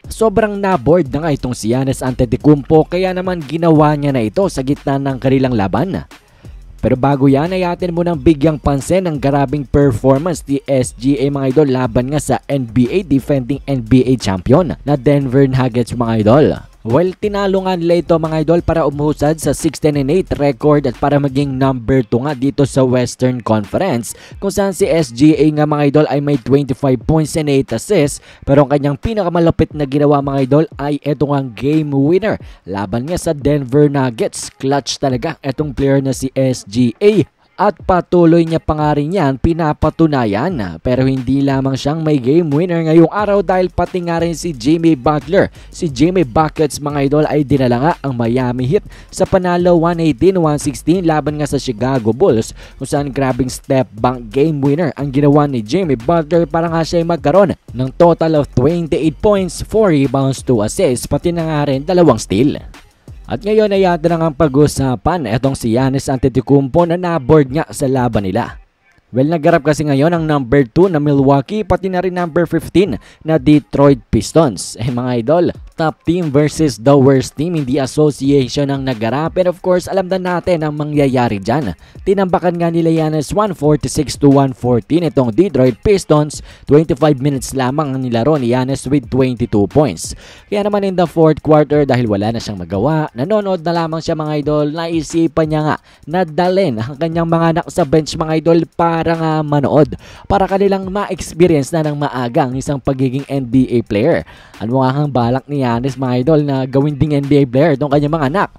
Sobrang na-board na nga itong si Giannis Antetokounmpo kaya naman ginawa niya na ito sa gitna ng kanilang laban. Pero bago yan ay atin munang bigyang pansin ang garabing performance ni SGA mga idol laban nga sa NBA defending NBA champion na Denver Nuggets mga idol. Well, tinalo nga nila ito mga idol para umuhusad sa 16-8 record at para maging number 2 nga dito sa Western Conference kung saan si SGA nga mga idol ay may 25 points and 8 assists pero ang kanyang pinakamalapit na ginawa mga idol ay itong ang game winner laban nga sa Denver Nuggets. Clutch talaga itong player na si SGA. At patuloy niya pa nga rin yan pinapatunayan pero hindi lamang siyang may game winner ngayong araw dahil pati nga rin si Jimmy Butler. Si Jimmy Buckets mga idol ay dinala nga ang Miami Heat sa panalo 118-116 laban nga sa Chicago Bulls kung saan grabing step back game winner ang ginawa ni Jimmy Butler para nga siya magkaroon ng total of 28 points, 4 rebounds, 2 assists pati na nga rin 2 steal. At ngayon ay atin ang pag-usapan itong si Giannis Antetokounmpo na na-board nga sa laban nila. Well, nagharap kasi ngayon ang number 2 na Milwaukee pati na rin number 15 na Detroit Pistons. Mga idol, top team versus the worst team, hindi association ang nagharap. And of course, alam na natin ang mangyayari dyan. Tinambakan nga nila Giannis 146-114 itong Detroit Pistons. 25 minutes lamang ang nilaro ni Giannis with 22 points. Kaya naman in the fourth quarter dahil wala na siyang magawa, nanonood na lamang siya mga idol, naisipan niya nga na dalhin ang kanyang mga anak sa bench mga idol para nga manood. Para kanilang ma-experience na ng maaga ang isang pagiging NBA player. Ano nga ang balak ni Giannis mga idol na gawin ding NBA player itong kanyang mga anak?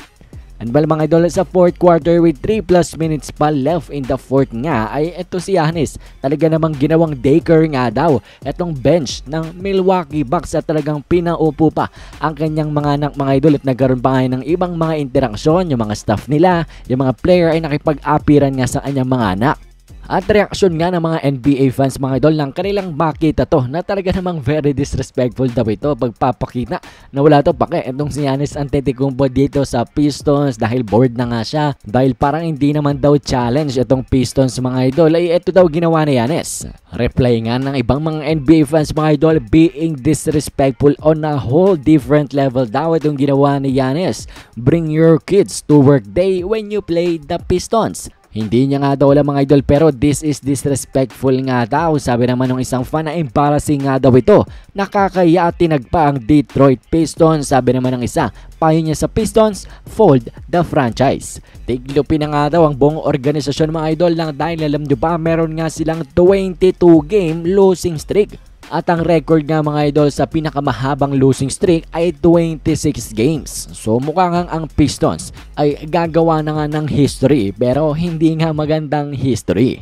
And well mga idol, sa fourth quarter with 3+ minutes pa left in the fourth nga ay ito si Giannis. Talaga namang ginawang daycare nga daw itong bench ng Milwaukee Bucks at talagang pinaupo pa ang kanyang mga anak mga idol at nagkaroon pa nga ng ibang mga interaksyon. Yung mga staff nila, yung mga player ay nakipag-apiran nga sa kanyang mga anak. At reaksyon nga ng mga NBA fans mga idol ng kanilang makita to na talaga namang very disrespectful daw ito pagpapakita na wala to pake itong si Giannis Antetokounmpo dito sa Pistons dahil bored na nga siya dahil parang hindi naman daw challenge itong Pistons mga idol ay ito daw ginawa ni Giannis. Reply nga ng ibang mga NBA fans mga idol, being disrespectful on a whole different level daw itong ginawa ni Giannis. Bring your kids to work day when you play the Pistons. Hindi niya nga daw wala mga idol pero this is disrespectful nga daw. Sabi naman ng isang fan na embarrassing nga daw ito. Nakakaya at tinagpa ang Detroit Pistons. Sabi naman ng isa, payo niya sa Pistons, fold the franchise. Tiglupin na nga daw ang buong organisasyon mga idol lang dahil alam nyo ba meron nga silang 22 game losing streak. At ang record nga mga idol sa pinakamahabang losing streak ay 26 games. So mukhang ang Pistons ay gagawa na nga ng history pero hindi nga magandang history.